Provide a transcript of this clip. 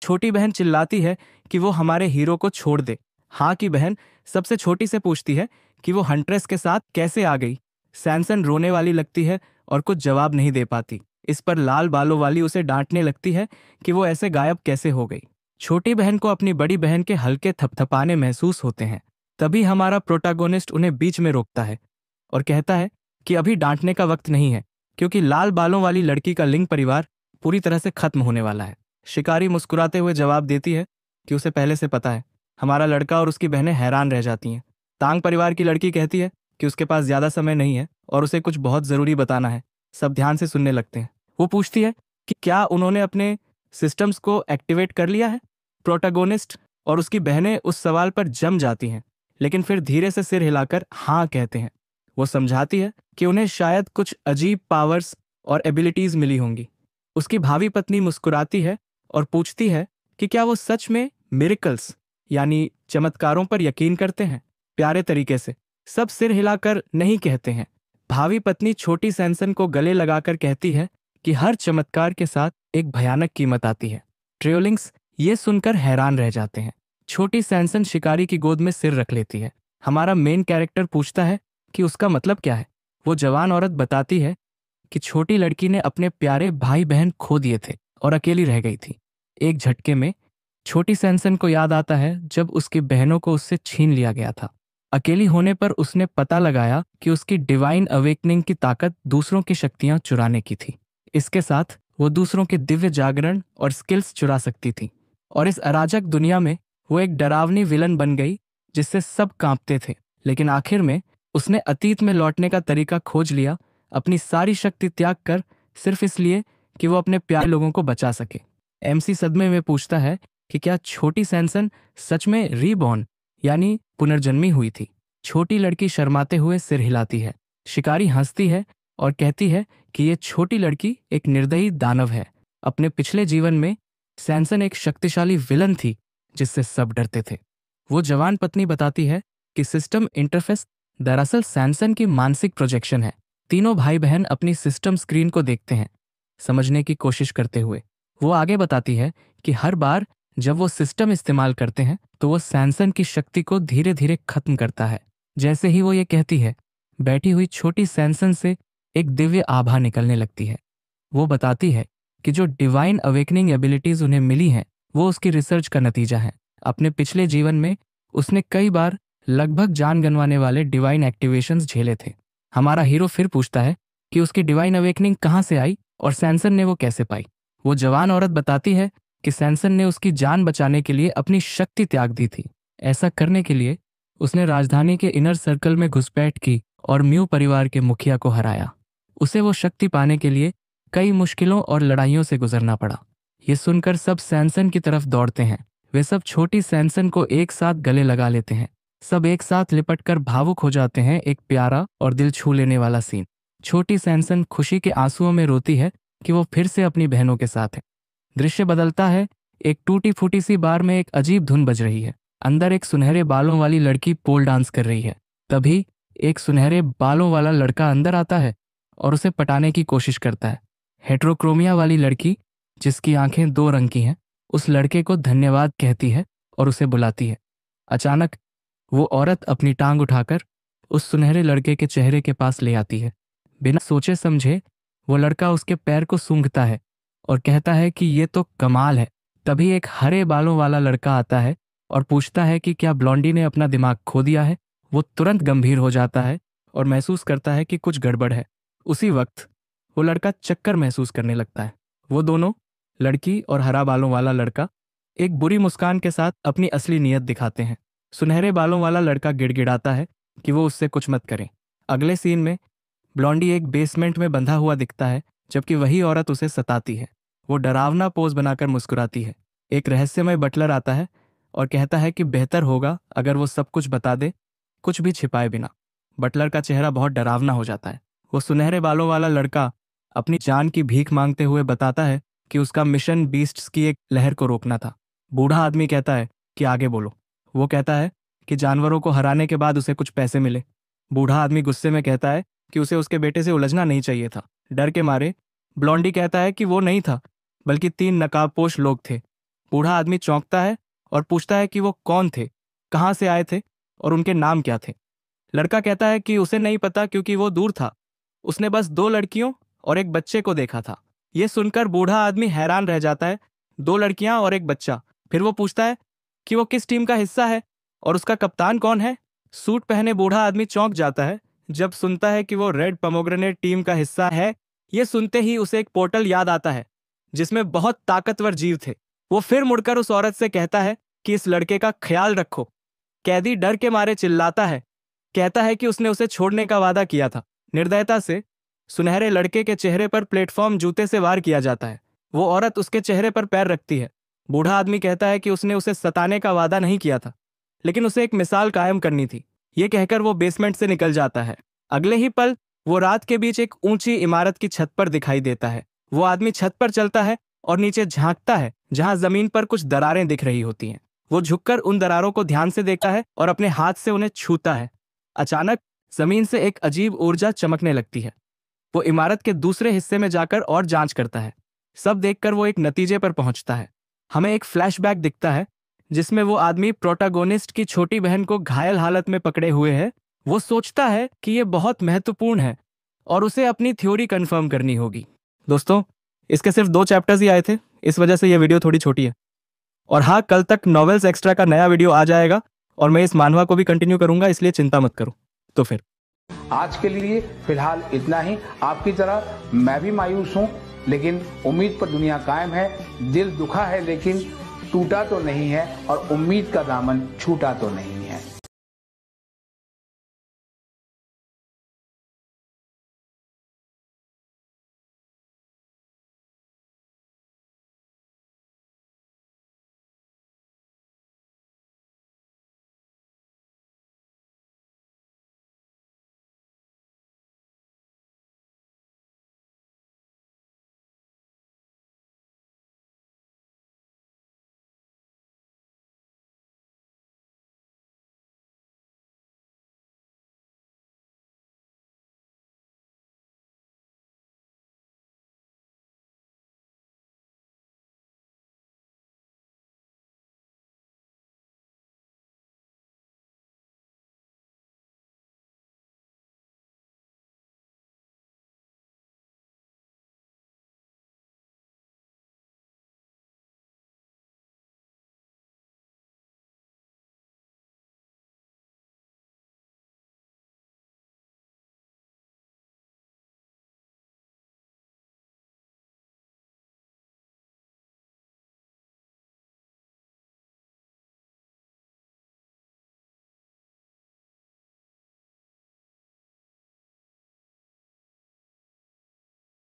छोटी बहन चिल्लाती है कि वो हमारे हीरो को छोड़ दे। हाँ की बहन सबसे छोटी से पूछती है कि वो हंट्रेस के साथ कैसे आ गई। सैनसन रोने वाली लगती है और कुछ जवाब नहीं दे पाती। इस पर लाल बालों वाली उसे डांटने लगती है कि वो ऐसे गायब कैसे हो गई। छोटी बहन को अपनी बड़ी बहन के हल्के थपथपाने महसूस होते हैं। तभी हमारा प्रोटैगोनिस्ट उन्हें बीच में रोकता है और कहता है कि अभी डांटने का वक्त नहीं है, क्योंकि लाल बालों वाली लड़की का लिंग परिवार पूरी तरह से खत्म होने वाला है। शिकारी मुस्कुराते हुए जवाब देती है कि उसे पहले से पता है। हमारा लड़का और उसकी बहनें हैरान रह जाती हैं। तांग परिवार की लड़की कहती है कि उसके पास ज्यादा समय नहीं है और उसे कुछ बहुत जरूरी बताना है। सब ध्यान से सुनने लगते हैं। वो पूछती है कि क्या उन्होंने अपने सिस्टम्स को एक्टिवेट कर लिया है। प्रोटैगोनिस्ट और उसकी बहनें उस सवाल पर जम जाती हैं, लेकिन फिर धीरे से सिर हिलाकर हाँ कहते हैं। वो समझाती है कि उन्हें शायद कुछ अजीब पावर्स और एबिलिटीज मिली होंगी। उसकी भावी पत्नी मुस्कुराती है और पूछती है कि क्या वो सच में मिरेकल्स यानी चमत्कारों पर यकीन करते हैं। प्यारे तरीके से सब सिर हिलाकर नहीं कहते हैं। भावी पत्नी छोटी सैनसन को गले लगाकर कहती है कि हर चमत्कार के साथ एक भयानक कीमत आती है। ट्रेलिंग्स ये सुनकर हैरान रह जाते हैं। छोटी सैनसन शिकारी की गोद में सिर रख लेती है। हमारा मेन कैरेक्टर पूछता है कि उसका मतलब क्या है। वो जवान औरत बताती है कि छोटी लड़की ने अपने प्यारे भाई बहन खो दिए थे और अकेली रह गई थी। एक झटके में छोटी सैनसन को याद आता है जब उसकी बहनों को उससे छीन लिया गया था। अकेली होने पर उसने पता लगाया कि उसकी डिवाइन अवेकनिंग की ताकत दूसरों की शक्तियां चुराने की थी। इसके साथ वो दूसरों के दिव्य जागरण और स्किल्स चुरा सकती थी। और इस अराजक दुनिया में वो एक डरावनी विलन बन गई जिससे सब कांपते थे। लेकिन आखिर में उसने अतीत में लौटने का तरीका खोज लिया, अपनी सारी शक्ति त्याग कर, सिर्फ इसलिए कि वो अपने प्यारे लोगों को बचा सके। एमसी सदमे में पूछता है कि क्या छोटी सैनसन सच में रीबॉर्न यानी पुनर्जन्मी हुई थी। छोटी लड़की शर्माते हुए सिर हिलाती है। शिकारी हंसती है और कहती है कि ये छोटी लड़की एक निर्दयी दानव है। अपने पिछले जीवन में सैनसन एक शक्तिशाली विलन थी जिससे सब डरते थे। वो जवान पत्नी बताती है कि सिस्टम इंटरफेस दरअसल सैनसन की मानसिक प्रोजेक्शन है। तीनों भाई बहन अपनी सिस्टम स्क्रीन को देखते हैं, समझने की कोशिश करते हुए। वो आगे बताती है कि हर बार जब वो सिस्टम इस्तेमाल करते हैं तो वो सैनसन की शक्ति को धीरे धीरे खत्म करता है। जैसे ही वो ये कहती है, बैठी हुई छोटी सैनसन से एक दिव्य आभा निकलने लगती है। वो बताती है कि जो डिवाइन अवेकनिंग एबिलिटीज उन्हें मिली हैं वो उसकी रिसर्च का नतीजा है। अपने पिछले जीवन में उसने कई बार लगभग जान गंवाने वाले डिवाइन एक्टिवेशंस झेले थे। हमारा हीरो फिर पूछता है कि उसकी डिवाइन अवेकनिंग कहाँ से आई और सैनसन ने वो कैसे पाई। वो जवान औरत बताती है कि सैनसन ने उसकी जान बचाने के लिए अपनी शक्ति त्याग दी थी। ऐसा करने के लिए उसने राजधानी के इनर सर्कल में घुसपैठ की और म्यू परिवार के मुखिया को हराया। उसे वो शक्ति पाने के लिए कई मुश्किलों और लड़ाइयों से गुजरना पड़ा। ये सुनकर सब सैनसन की तरफ दौड़ते हैं। वे सब छोटी सैनसन को एक साथ गले लगा लेते हैं। सब एक साथ लिपटकर भावुक हो जाते हैं। एक प्यारा और दिल छू लेने वाला सीन। छोटी सैनसन खुशी के आंसुओं में रोती है कि वो फिर से अपनी बहनों के साथ है। दृश्य बदलता है। एक टूटी फूटी सी बार में एक अजीब धुन बज रही है। अंदर एक सुनहरे बालों वाली लड़की पोल डांस कर रही है। तभी एक सुनहरे बालों वाला लड़का अंदर आता है और उसे पटाने की कोशिश करता है। हेट्रोक्रोमिया वाली लड़की, जिसकी आंखें 2 रंग की हैं, उस लड़के को धन्यवाद कहती है और उसे बुलाती है। अचानक वो औरत अपनी टांग उठाकर उस सुनहरे लड़के के चेहरे के पास ले आती है। बिना सोचे समझे वो लड़का उसके पैर को सूंघता है और कहता है कि ये तो कमाल है। तभी एक हरे बालों वाला लड़का आता है और पूछता है कि क्या ब्लॉन्डी ने अपना दिमाग खो दिया है। वो तुरंत गंभीर हो जाता है और महसूस करता है कि कुछ गड़बड़ है। उसी वक्त वो लड़का चक्कर महसूस करने लगता है। वो दोनों, लड़की और हरा बालों वाला लड़का, एक बुरी मुस्कान के साथ अपनी असली नीयत दिखाते हैं। सुनहरे बालों वाला लड़का गिड़गिड़ाता है कि वो उससे कुछ मत करें। अगले सीन में ब्लॉन्डी एक बेसमेंट में बंधा हुआ दिखता है, जबकि वही औरत उसे सताती है। वो डरावना पोज बनाकर मुस्कुराती है। एक रहस्यमय बटलर आता है और कहता है कि बेहतर होगा अगर वो सब कुछ बता दे, कुछ भी छिपाए बिना। बटलर का चेहरा बहुत डरावना हो जाता है। वो सुनहरे बालों वाला लड़का अपनी जान की भीख मांगते हुए बताता है कि उसका मिशन बीस्ट्स की एक लहर को रोकना था। बूढ़ा आदमी कहता है कि आगे बोलो। वो कहता है कि जानवरों को हराने के बाद उसे कुछ पैसे मिले। बूढ़ा आदमी गुस्से में कहता है कि उसे उसके बेटे से उलझना नहीं चाहिए था। डर के मारे ब्लॉन्डी कहता है कि वो नहीं था, बल्कि 3 नकाबपोश लोग थे। बूढ़ा आदमी चौंकता है और पूछता है कि वो कौन थे, कहाँ से आए थे और उनके नाम क्या थे। लड़का कहता है कि उसे नहीं पता क्योंकि वो दूर था, उसने बस 2 लड़कियों और एक बच्चे को देखा था। ये सुनकर बूढ़ा आदमी हैरान रह जाता है, 2 लड़कियां और एक बच्चा। फिर वो पूछता है कि वो किस टीम का हिस्सा है और उसका कप्तान कौन है। सूट पहने बूढ़ा आदमी चौंक जाता है जब सुनता है कि वो रेड पोमोग्रेनेट टीम का हिस्सा है। ये सुनते ही उसे एक पोर्टल याद आता है जिसमें बहुत ताकतवर जीव थे। वो फिर मुड़कर उस औरत से कहता है कि इस लड़के का ख्याल रखो। कैदी डर के मारे चिल्लाता है, कहता है कि उसने उसे छोड़ने का वादा किया था। निर्दयता से सुनहरे लड़के के चेहरे पर प्लेटफॉर्म जूते से वार किया जाता है। वो औरत उसके चेहरे पर पैर रखती है। बूढ़ा आदमी कहता है कि उसने उसे सताने का वादा नहीं किया था, लेकिन उसे एक मिसाल कायम करनी थी। ये कहकर वो बेसमेंट से निकल जाता है। अगले ही पल वो रात के बीच एक ऊंची इमारत की छत पर दिखाई देता है। वो आदमी छत पर चलता है और नीचे झांकता है जहां जमीन पर कुछ दरारें दिख रही होती हैं। वो झुककर उन दरारों को ध्यान से देखता है और अपने हाथ से उन्हें छूता है। अचानक जमीन से एक अजीब ऊर्जा चमकने लगती है। वो इमारत के दूसरे हिस्से में जाकर और जांच करता है। सब देखकर वो एक नतीजे पर पहुंचता है। हमें एक फ्लैशबैक दिखता है जिसमें वो आदमी प्रोटैगोनिस्ट की छोटी बहन को घायल हालत में पकड़े हुए है। वो सोचता है कि ये बहुत महत्वपूर्ण है और उसे अपनी थ्योरी कंफर्म करनी होगी। दोस्तों, इसके सिर्फ 2 चैप्टर्स ही आए थे, इस वजह से ये वीडियो थोड़ी छोटी है। और हाँ, कल तक नॉवेल्स एक्स्ट्रा का नया वीडियो आ जाएगा और मैं इस मानवा को भी कंटिन्यू करूंगा, इसलिए चिंता मत करो। तो फिर आज के लिए फिलहाल इतना ही। आपकी तरह मैं भी मायूस हूँ, लेकिन उम्मीद पर दुनिया कायम है। दिल दुखा है लेकिन टूटा तो नहीं है और उम्मीद का दामन छूटा तो नहीं।